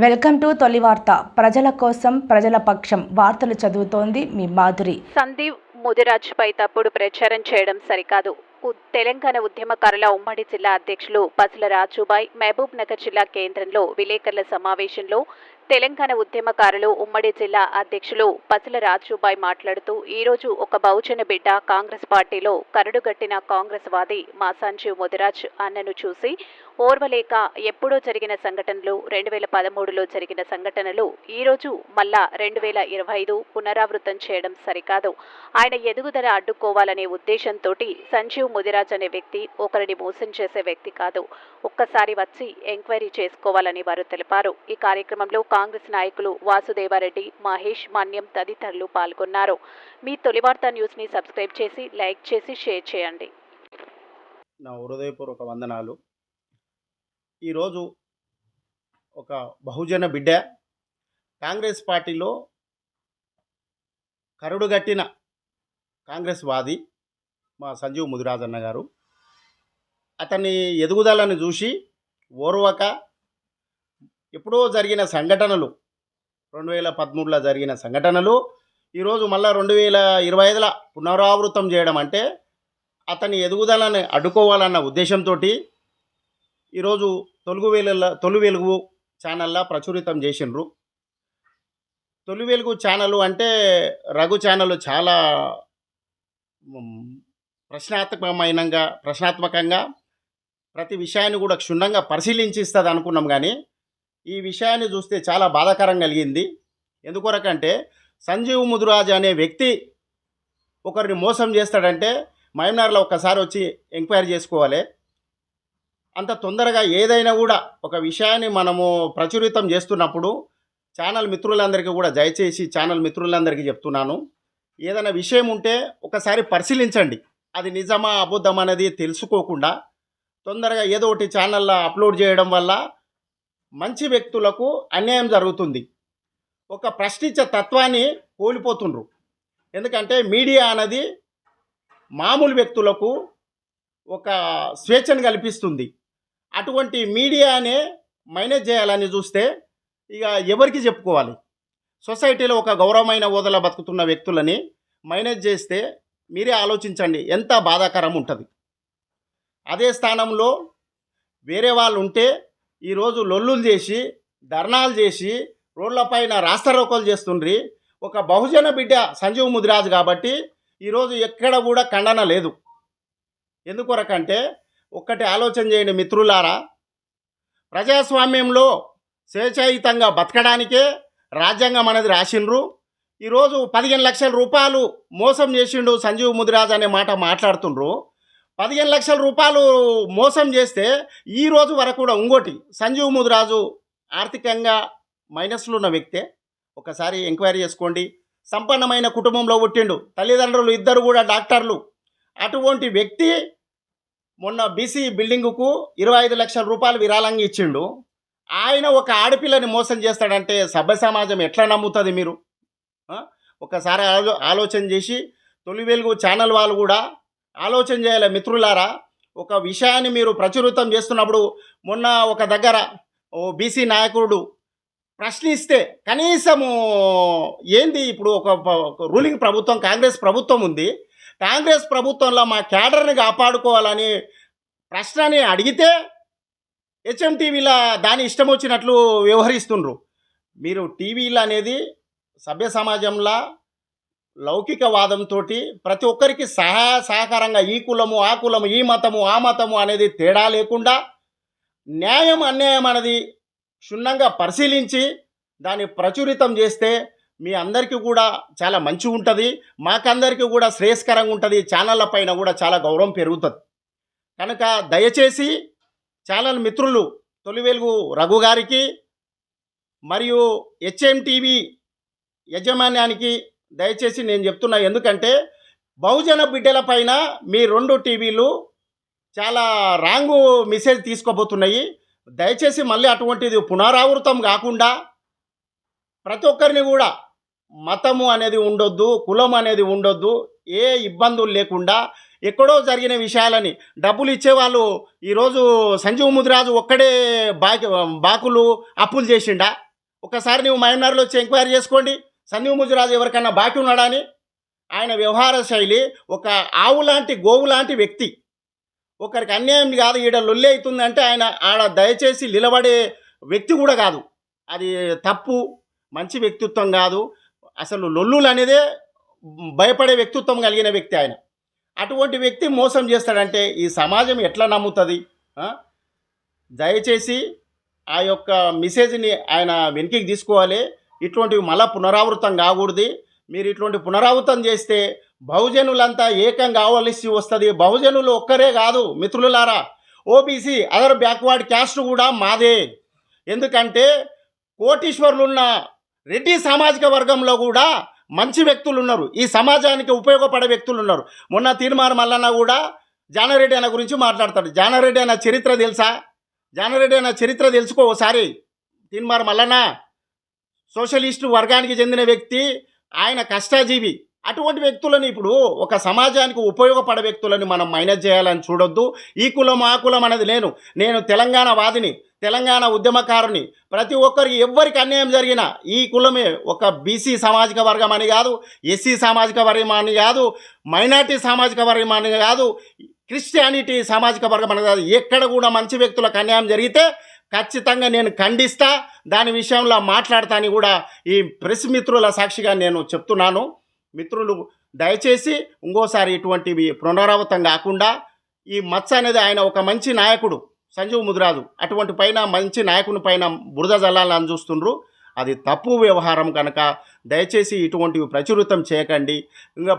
Welcome to తొలి వార్త. ప్రజల కోసం ప్రజల పక్షం వార్తలు చదువుతోంది మీ మాధురి. సందీప్ ముదిరాజ్పై తప్పుడు ప్రచారం చేయడం సరికాదు. తెలంగాణ ఉద్యమకారుల ఉమ్మడి జిల్లా అధ్యక్షులు పసుల రాజుబాయ్ మహబూబ్ నగర్ జిల్లా కేంద్రంలో విలేకరుల సమావేశంలో తెలంగాణ ఉద్యమకారులు ఉమ్మడి జిల్లా అధ్యక్షులు పసుల రాజుబాయ్ మాట్లాడుతూ ఈరోజు ఒక బహుజన బిడ్డ కాంగ్రెస్ పార్టీలో కరడుగట్టిన కాంగ్రెస్ వాది మా సంజీవ్ ముదిరాజ్ అన్నను చూసి ఓర్వలేక ఎప్పుడో జరిగిన సంఘటనలు 2013లో జరిగిన సంఘటనలు ఈరోజు మళ్ళా 2025 పునరావృతం చేయడం సరికాదు. ఆయన ఎదుగుదల అడ్డుకోవాలనే ఉద్దేశంతో సంజీవ్ ముదిరాజ్ అనే వ్యక్తి ఒకరిని మోసం చేసే వ్యక్తి కాదు. ఒక్కసారి వచ్చి ఎంక్వైరీ చేసుకోవాలని వారు తెలిపారు. ఈ కార్యక్రమంలో కాంగ్రెస్ నాయకులు వాసుదేవారెడ్డి, మహేష్, మన్యం తదితరులు పాల్గొన్నారు. మీ తొలివార్త న్యూస్ ని సబ్స్క్రైబ్ చేసి, లైక్ చేసి, షేర్ చేయండి. నా హృదయపూర్వక వందనాలు. ఈరోజు ఒక బహుజన బిడ్డ కాంగ్రెస్ పార్టీలో కరుడుగట్టిన కాంగ్రెస్ వాది మా సంజీవ్ ముదిరాజ్ అన్న గారు అతని ఎదుగుదలను చూసి ఓర్వక ఎప్పుడో జరిగిన సంఘటనలు 2013లో జరిగిన సంఘటనలు ఈరోజు మళ్ళీ 2025లో పునరావృతం చేయడం అంటే అతని ఎదుగుదలను అడ్డుకోవాలన్న ఉద్దేశంతో ఈరోజు తొలి వెలుగు ఛానల్లో ప్రచురితం చేసిండ్రు. తొలి వెలుగు ఛానల్ అంటే రఘు ఛానల్ చాలా ప్రశ్నాత్మకంగా ప్రతి విషయాన్ని కూడా క్షుణ్ణంగా పరిశీలించి ఇస్తుంది అనుకున్నాం. కానీ ఈ విషయాన్ని చూస్తే చాలా బాధాకరం కలిగింది. ఎందుకొరకంటే సంజీవ్ ముదిరాజ్ అనే వ్యక్తి ఒకరిని మోసం చేస్తాడంటే మహబూబ్నగర్లో ఒక్కసారి వచ్చి ఎంక్వైరీ చేసుకోవాలి. అంత తొందరగా ఏదైనా కూడా ఒక విషయాన్ని మనము ప్రచురితం చేస్తున్నప్పుడు ఛానల్ మిత్రులందరికీ కూడా దయచేసి ఛానల్ మిత్రులందరికీ చెప్తున్నాను, ఏదైనా విషయం ఉంటే ఒకసారి పరిశీలించండి. అది నిజమా అబద్ధం అనేది తెలుసుకోకుండా తొందరగా ఏదో ఒకటి ఛానల్లో అప్లోడ్ చేయడం వల్ల మంచి వ్యక్తులకు అన్యాయం జరుగుతుంది. ఒక ప్రశ్నించే తత్వాన్ని కోల్పోతుండ్రు. ఎందుకంటే మీడియా అనేది మామూలు వ్యక్తులకు ఒక స్వేచ్ఛను కల్పిస్తుంది. అటువంటి మీడియానే మేనేజ్ చేయాలని చూస్తే ఇక ఎవరికి చెప్పుకోవాలి? సొసైటీలో ఒక గౌరవమైన హోదాలో బతుకుతున్న వ్యక్తులని మేనేజ్ చేస్తే మీరే ఆలోచించండి ఎంత బాధాకరం ఉంటుంది. అదే స్థానంలో వేరే వాళ్ళు ఉంటే ఈరోజు లొల్లులు చేసి ధర్నాలు చేసి రోడ్లపైన రాస్తారోకోలు చేస్తుండ్రి. ఒక బహుజన బిడ్డ సంజీవ్ ముదిరాజ్ కాబట్టి ఈరోజు ఎక్కడ కూడా ఖండన లేదు. ఎందుకొరకంటే ఒక్కటి ఆలోచన చేయండి మిత్రులారా, ప్రజాస్వామ్యంలో స్వేచ్ఛాయుతంగా బతకడానికే రాజ్యాంగం అనేది రాసిండ్రు. ఈరోజు 15 లక్షల రూపాయలు మోసం చేసిండు సంజీవ్ ముదిరాజ్ అనే మాట మాట్లాడుతుండ్రు. 15 లక్షల రూపాయలు మోసం చేస్తే ఈ రోజు వరకు కూడా ఇంకోటి సంజీవ్ ముదిరాజు ఆర్థికంగా మైనస్లో ఉన్న వ్యక్తే. ఒకసారి ఎంక్వైరీ చేసుకోండి. సంపన్నమైన కుటుంబంలో పుట్టిండు, తల్లిదండ్రులు ఇద్దరు కూడా డాక్టర్లు. అటువంటి వ్యక్తి మొన్న బీసీ బిల్డింగుకు 25 లక్షల రూపాయలు విరాళంగా ఇచ్చిండు. ఆయన ఒక ఆడపిల్లని మోసం చేస్తాడంటే సభ్య సమాజం ఎట్లా నమ్ముతుంది? మీరు ఒకసారి ఆలోచన చేసి తొలి వెలుగు ఛానల్ వాళ్ళు కూడా ఆలోచన చేయాలి. మిత్రులారా, ఒక విషయాన్ని మీరు ప్రచురితం చేస్తున్నప్పుడు మొన్న ఒక దగ్గర ఓ బీసీ నాయకుడు ప్రశ్నిస్తే కనీసము ఏంది ఇప్పుడు ఒక రూలింగ్ ప్రభుత్వం కాంగ్రెస్ ప్రభుత్వం ఉంది, కాంగ్రెస్ ప్రభుత్వంలో మా క్యాడర్ని కాపాడుకోవాలని ప్రశ్నని అడిగితే హెచ్ఎంటీవీలో దాని ఇష్టం వచ్చినట్లు వ్యవహరిస్తుండ్రు. మీరు టీవీలు అనేది సభ్య సమాజంలో లౌకికవాదంతో ప్రతి ఒక్కరికి సహకారంగా ఈ కులము ఆ కులము ఈ మతము ఆ మతము అనేది తేడా లేకుండా న్యాయం అన్యాయం అనేది క్షుణ్ణంగా పరిశీలించి దాన్ని ప్రచురితం చేస్తే మీ అందరికీ కూడా చాలా మంచి ఉంటుంది, మాకందరికీ కూడా శ్రేయస్కరంగా ఉంటుంది. ఛానళ్ళ పైన కూడా చాలా గౌరవం పెరుగుతుంది. కనుక దయచేసి ఛానల్ మిత్రులు తొలి వెలుగు రఘు గారికి మరియు హెచ్ఎంటీవీ యాజమాన్యానికి దయచేసి నేను చెప్తున్నా. ఎందుకంటే బహుజన బిడ్డల పైన మీ 2 టీవీలు చాలా రాంగు మెసేజ్ తీసుకోబోతున్నాయి. దయచేసి మళ్ళీ అటువంటిది పునరావృతం కాకుండా ప్రతి ఒక్కరిని కూడా మతము అనేది ఉండొద్దు, కులం అనేది ఉండొద్దు, ఏ ఇబ్బందులు లేకుండా ఎక్కడో జరిగిన విషయాలని డబ్బులు ఇచ్చేవాళ్ళు ఈరోజు సంజీవ్ ముదిరాజు ఒక్కడే బాకులు అప్పులు చేసిండా? ఒకసారి నువ్వు మహబూబ్నగర్లో వచ్చి ఎంక్వైరీ చేసుకోండి, సంజీవ్ ముదిరాజు ఎవరికన్నా బాకీ ఉన్నాడా అని. ఆయన వ్యవహార శైలి ఒక ఆవు లాంటి గోవు లాంటి వ్యక్తి. ఒకరికి అన్యాయం కాదు, ఈడ లొల్లి అవుతుందంటే ఆయన ఆడ దయచేసి నిలబడే వ్యక్తి కూడా కాదు. అది తప్పు, మంచి వ్యక్తిత్వం కాదు. అసలు లొల్లులు అనేదే భయపడే వ్యక్తిత్వం కలిగిన వ్యక్తి ఆయన. అటువంటి వ్యక్తి మోసం చేస్తాడంటే ఈ సమాజం ఎట్లా నమ్ముతుంది? దయచేసి ఆ యొక్క మెసేజ్ని ఆయన వెనక్కి తీసుకోవాలి. ఇటువంటివి మళ్ళా పునరావృతం కాకూడదు. మీరు ఇటువంటి పునరావృతం చేస్తే బహుజనులంతా ఏకం కావలసి వస్తుంది. బహుజనులు ఒక్కరే కాదు మిత్రులారా, ఓబీసీ అదర్ బ్యాక్వర్డ్ క్యాస్ట్ కూడా మాదే. ఎందుకంటే కోటీశ్వరులున్న రెడ్డి సామాజిక వర్గంలో కూడా మంచి వ్యక్తులు ఉన్నారు, ఈ సమాజానికి ఉపయోగపడే వ్యక్తులు ఉన్నారు. మొన్న తీర్మానం మల్లన్న కూడా జానారెడ్డి అన్న గురించి మాట్లాడతాడు. జానారెడ్డి అన్న చరిత్ర తెలుసా? జానారెడ్డి అన్న చరిత్ర తెలుసుకో ఒకసారి. తీర్మానం మల్లన్న సోషలిస్టు వర్గానికి చెందిన వ్యక్తి, ఆయన కష్టజీవి. అటువంటి వ్యక్తులను ఇప్పుడు ఒక సమాజానికి ఉపయోగపడే వ్యక్తులను మనం మైనస్ చేయాలని చూడొద్దు. ఈ కులం ఆ కులం అనేది నేను తెలంగాణ వాదిని, తెలంగాణ ఉద్యమకారుని. ప్రతి ఒక్కరికి ఎవ్వరికి అన్యాయం జరిగినా ఈ కులమే, ఒక బీసీ సామాజిక వర్గం అని కాదు, ఎస్సీ సామాజిక వర్గం అని కాదు, మైనార్టీ సామాజిక వర్గం అని కాదు, క్రిస్టియానిటీ సామాజిక వర్గం అని కాదు, ఎక్కడ కూడా మంచి వ్యక్తులకు అన్యాయం జరిగితే ఖచ్చితంగా నేను ఖండిస్తా, దాని విషయంలో మాట్లాడతా అని కూడా ఈ ప్రెస్ మిత్రుల సాక్షిగా నేను చెప్తున్నాను. మిత్రులు దయచేసి ఇంకోసారి ఇటువంటివి పునరావృతం కాకుండా, ఈ మచ్చ అనేది ఆయన ఒక మంచి నాయకుడు సంజీవ్ ముదిరాజు, అటువంటి పైన మంచి నాయకుని పైన బురద జల్లాలని చూస్తుండ్రు. అది తప్పు వ్యవహారం కనుక దయచేసి ఇటువంటివి ప్రచురితం చేయకండి. ఇంకా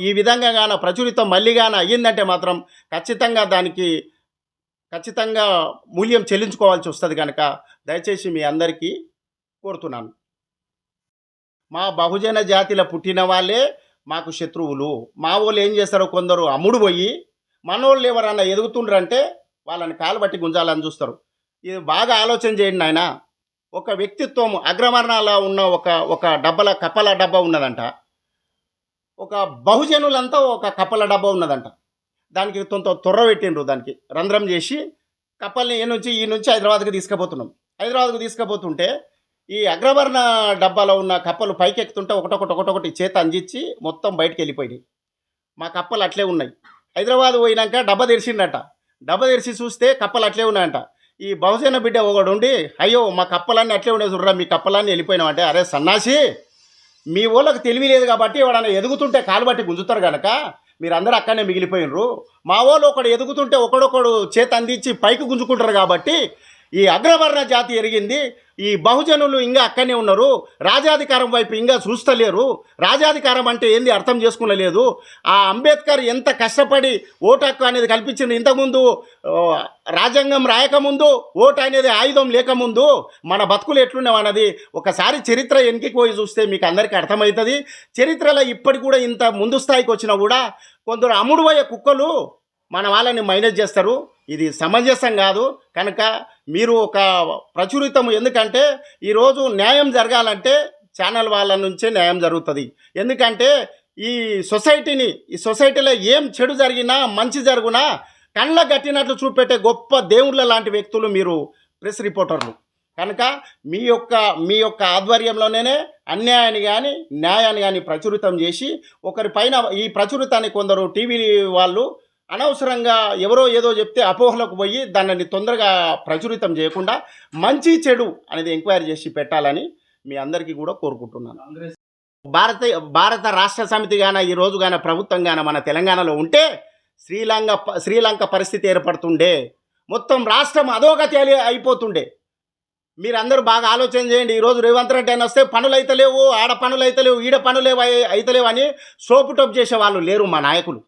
ఈ విధంగా గాన ప్రచురితం మళ్ళీగాన అయ్యిందంటే మాత్రం ఖచ్చితంగా మూల్యం చెల్లించుకోవాల్సి వస్తుంది. కనుక దయచేసి మీ అందరికీ కోరుతున్నాను. మా బహుజన జాతిలో పుట్టిన వాళ్ళే మాకు శత్రువులు. మా వాళ్ళు ఏం చేస్తారో కొందరు అమ్ముడు పోయి మనోళ్ళు ఎవరన్నా ఎదుగుతుండ్రంటే వాళ్ళని కాలు బట్టి గుంజాలని చూస్తారు. ఇది బాగా ఆలోచన చేయండి నాయన. ఒక వ్యక్తిత్వం అగ్రవర్ణాల ఉన్న ఒక కప్పల డబ్బా ఉన్నదంట, ఒక బహుజనులంతా ఒక కప్పల డబ్బా ఉన్నదంట. దానికి తొర్ర పెట్టిండ్రు, దానికి రంధ్రం చేసి కప్పల్ని ఈ నుంచి హైదరాబాద్కి తీసుకుపోతున్నాం. హైదరాబాద్కు తీసుకుపోతుంటే ఈ అగ్రవర్ణ డబ్బాలో ఉన్న కప్పలు పైకి ఎక్కుతుంటే ఒకటొకటి చేత అందించి మొత్తం బయటికి వెళ్ళిపోయినాయి. మా కప్పలు అట్లే ఉన్నాయి. హైదరాబాద్ పోయినాక డబ్బా తెరిచిండట. డబ్బా తెరిచి చూస్తే కప్పలు అట్లే ఉన్నాయంట. ఈ బహుజన బిడ్డ ఒకడు ఉండి, అయ్యో మా కప్పలన్నీ అట్లే ఉండే చూడరా, మీ కప్పలన్నీ వెళ్ళిపోయినామంటే, అరే సన్నాసి, మీ వాళ్ళకి తెలివి లేదు కాబట్టి ఎవడన్నా ఎదుగుతుంటే కాలు బట్టి గుంజుతారు కనుక మీరందరూ అక్కడనే మిగిలిపోయినరు. మా వాళ్ళు ఒకడు ఎదుగుతుంటే ఒకడొకడు చేత అందించి పైకి గుంజుకుంటారు కాబట్టి ఈ అగ్రవర్ణ జాతి ఎరిగింది. ఈ బహుజనులు ఇంకా అక్కడనే ఉన్నారు, రాజాధికారం వైపు ఇంకా చూస్తలేరు. రాజాధికారం అంటే ఏంది అర్థం చేసుకునలేదు. ఆ అంబేద్కర్ ఎంత కష్టపడి ఓటు హక్కు అనేది కల్పించింది. ఇంతకుముందు రాజ్యాంగం రాయకముందు, ఓటు అనేది ఆయుధం లేకముందు మన బతుకులు ఎట్లున్నావు అన్నది ఒకసారి చరిత్ర వెనక్కి పోయి చూస్తే మీకు అందరికీ అర్థమవుతుంది. చరిత్రలో ఇప్పటికి కూడా ఇంత ముందు స్థాయికి వచ్చినా కూడా కొందరు అమ్ముడు పోయే కుక్కలు మన వాళ్ళని మైనస్ చేస్తారు. ఇది సమంజసం కాదు. కనుక మీరు ఒక ప్రచురితం, ఎందుకంటే ఈరోజు న్యాయం జరగాలంటే ఛానల్ వాళ్ళ నుంచే న్యాయం జరుగుతుంది. ఎందుకంటే ఈ సొసైటీలో ఏం చెడు జరిగినా మంచి జరుగునా కళ్ళ గట్టినట్లు చూపెట్టే గొప్ప దేవుళ్ళ లాంటి వ్యక్తులు మీరు ప్రెస్ రిపోర్టర్లు. కనుక మీ యొక్క ఆధ్వర్యంలోనే అన్యాయాన్ని కానీ న్యాయాన్ని కానీ ప్రచురితం చేసి ఒకరిపైన ఈ ప్రచురితాన్ని కొందరు టీవీ వాళ్ళు అనవసరంగా ఎవరో ఏదో చెప్తే అపోహలకు పోయి దానిని తొందరగా ప్రచురితం చేయకుండా మంచి చెడు అనేది ఎంక్వైరీ చేసి పెట్టాలని మీ అందరికీ కూడా కోరుకుంటున్నాను. భారత రాష్ట్ర సమితి గాన ఈ రోజు గాన ప్రభుత్వం గాన మన తెలంగాణలో ఉంటే శ్రీలంక పరిస్థితి ఏర్పడుతుండే, మొత్తం రాష్ట్రం అధోగతి అయిపోతుండే. మీరందరూ బాగా ఆలోచన చేయండి. ఈరోజు రేవంత్ రెడ్డి అని వస్తే పనులు అయితలేవు, ఆడ పనులు అయితలేవు, ఈడ పనులు అయితలేవు అని సోపుటప్ చేసే వాళ్ళు లేరు మా నాయకులు.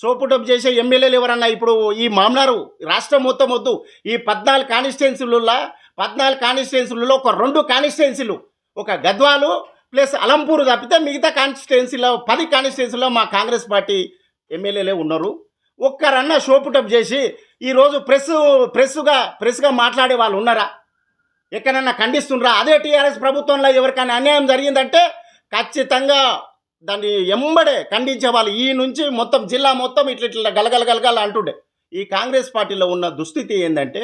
సోపుటప్ చేసే ఎమ్మెల్యేలు ఎవరన్నా ఇప్పుడు ఈ మామనారు రాష్ట్రం మొత్తం వద్దు, ఈ 14 కాన్స్టిట్యున్సీలలో ఒక 2 కాన్స్టిట్యున్సీలు, ఒక గద్వాలు ప్లస్ అలంపూర్ తప్పితే మిగతా కాన్స్టిట్యున్సీలో 10 కాన్స్టిట్యున్సీలో మా కాంగ్రెస్ పార్టీ ఎమ్మెల్యేలే ఉన్నారు. ఒక్కరన్నా సోపుటప్ చేసి ఈరోజు ప్రెస్గా మాట్లాడే వాళ్ళు ఉన్నారా? ఎక్కడన్నా ఖండిస్తుండ్రా? అదే టీఆర్ఎస్ ప్రభుత్వంలో ఎవరికైనా అన్యాయం జరిగిందంటే ఖచ్చితంగా దాన్ని ఎంబడే ఖండించే వాళ్ళు ఈ నుంచి మొత్తం జిల్లా మొత్తం ఇట్లా గలగల అంటుండే. ఈ కాంగ్రెస్ పార్టీలో ఉన్న దుస్థితి ఏంటంటే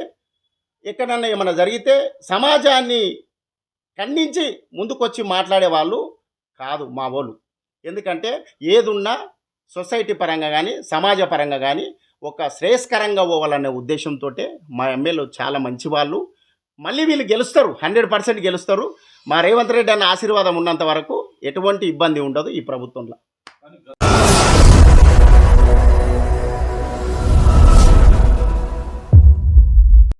ఎక్కడన్నా ఏమైనా జరిగితే సమాజాన్ని ఖండించి ముందుకొచ్చి మాట్లాడే వాళ్ళు కాదు మా వాళ్ళు. ఎందుకంటే ఏదున్నా సొసైటీ పరంగా కానీ సమాజ పరంగా కానీ ఒక శ్రేయస్కరంగా పోవాలనే ఉద్దేశంతో మా ఎమ్మెల్యే చాలా మంచి వాళ్ళు. మళ్ళీ వీళ్ళు గెలుస్తారు, 100% గెలుస్తారు. మా రేవంత్ రెడ్డి అన్న ఆశీర్వాదం ఉన్నంత వరకు ఎటువంటి ఇబ్బంది ఉండదు ఈ ప్రభుత్వంలో.